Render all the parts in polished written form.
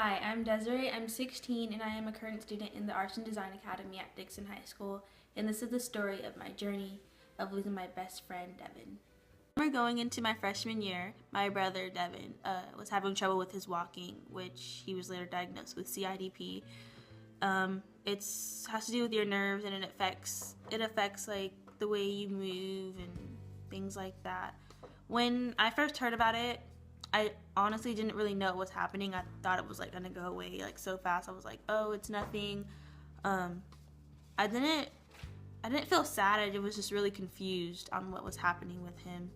Hi, I'm Desiree. I'm 16 and I am a current student in the Arts and Design Academy at Dixon High School. And this is the story of my journey of losing my best friend, Devin. We're going into my freshman year. My brother, Devin, was having trouble with his walking, which he was later diagnosed with CIDP. It has to do with your nerves, and it affects like the way you move and things like that. When I first heard about it, I honestly didn't really know what was happening. I thought it was like gonna go away like so fast. I was like, oh, it's nothing. I didn't feel sad. I was just really confused on what was happening with him.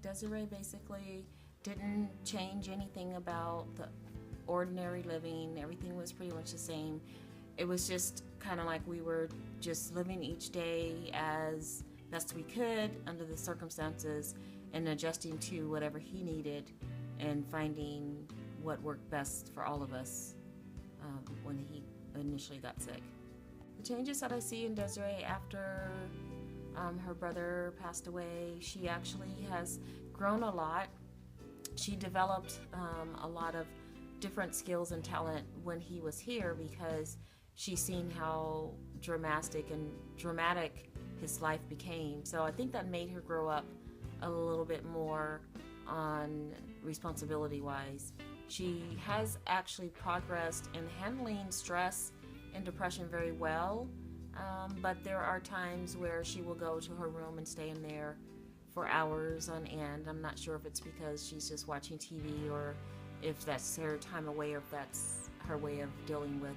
Desiree basically didn't change anything about the ordinary living. Everything was pretty much the same. It was just kind of like we were just living each day as best we could under the circumstances and adjusting to whatever he needed and finding what worked best for all of us when he initially got sick. The changes that I see in Desiree after her brother passed away, she actually has grown a lot. She developed a lot of different skills and talent when he was here because she's seen how dramatic his life became. So I think that made her grow up a little bit more on responsibility-wise. She has actually progressed in handling stress and depression very well, but there are times where she will go to her room and stay in there for hours on end. I'm not sure if it's because she's just watching TV or if that's her time away or if that's her way of dealing with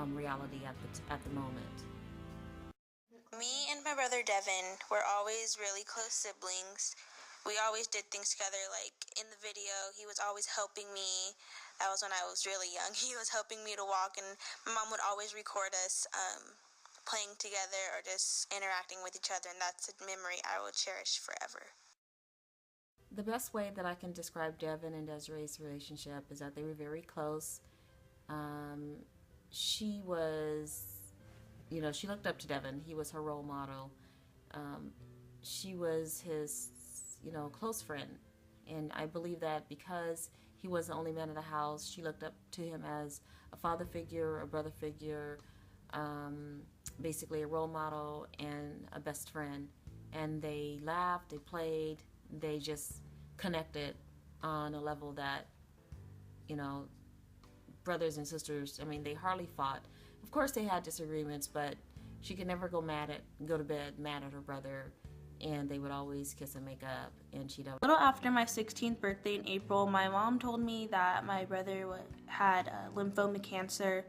reality at the moment. Me and my brother Devin were always really close siblings. We always did things together, like in the video, he was always helping me. That was when I was really young. He was helping me to walk, and my mom would always record us playing together or just interacting with each other, and that's a memory I will cherish forever. The best way that I can describe Devin and Desiree's relationship is that they were very close. She was, she looked up to Devin. He was her role model. She was his, close friend. And I believe that because he was the only man in the house, she looked up to him as a father figure, a brother figure, basically a role model and a best friend. And they laughed, they played, they just connected on a level that, brothers and sisters, they hardly fought. Of course they had disagreements, but she could never go to bed mad at her brother, and they would always kiss and make up. And she'd A little after my 16th birthday in April, my mom told me that my brother had lymphoma cancer,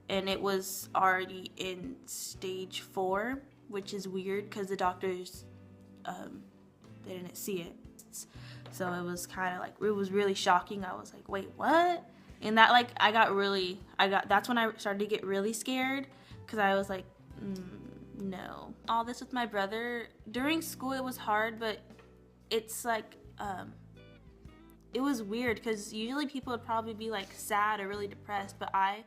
and it was already in stage 4, which is weird because the doctors they didn't see it. So it was kind of like, it was really shocking. I was like, wait, what? And that, like, that's when I started to get really scared because I was like, no. All this with my brother, during school it was hard, but it's like, it was weird because usually people would probably be like sad or really depressed, but I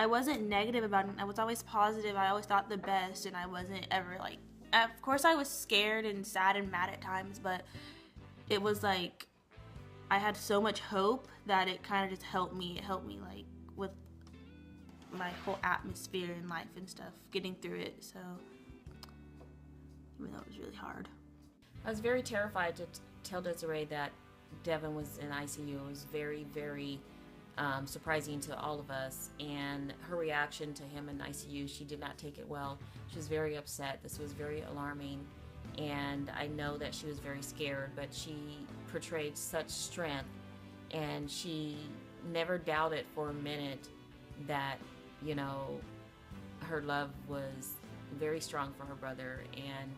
wasn't negative about it. I was always positive. I always thought the best, and I wasn't ever like, of course I was scared and sad and mad at times, but it was like I had so much hope that it kind of just helped me. It helped me like with my whole atmosphere in life and stuff, getting through it. So even though it was really hard. I was very terrified to tell Desiree that Devin was in ICU. It was very, very surprising to all of us, and her reaction to him in ICU, she did not take it well. She was very upset. This was very alarming, and I know that she was very scared, but she portrayed such strength, and she never doubted for a minute that, her love was very strong for her brother. And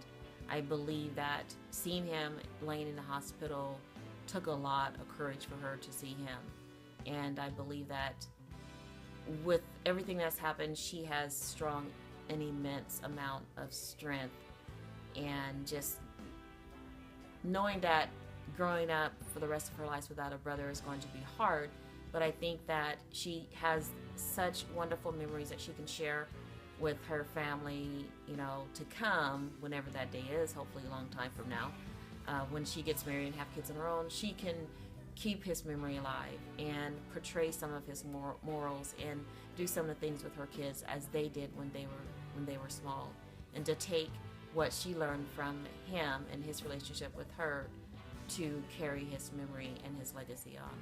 I believe that seeing him laying in the hospital took a lot of courage for her to see him. And I believe that with everything that's happened, she has strong an immense amount of strength, and just knowing that growing up for the rest of her life without a brother is going to be hard, but I think that she has such wonderful memories that she can share with her family, you know, to come, whenever that day is, hopefully a long time from now, when she gets married and have kids on her own, she can keep his memory alive and portray some of his morals and do some of the things with her kids as they did when they were small, and to take what she learned from him and his relationship with her to carry his memory and his legacy on.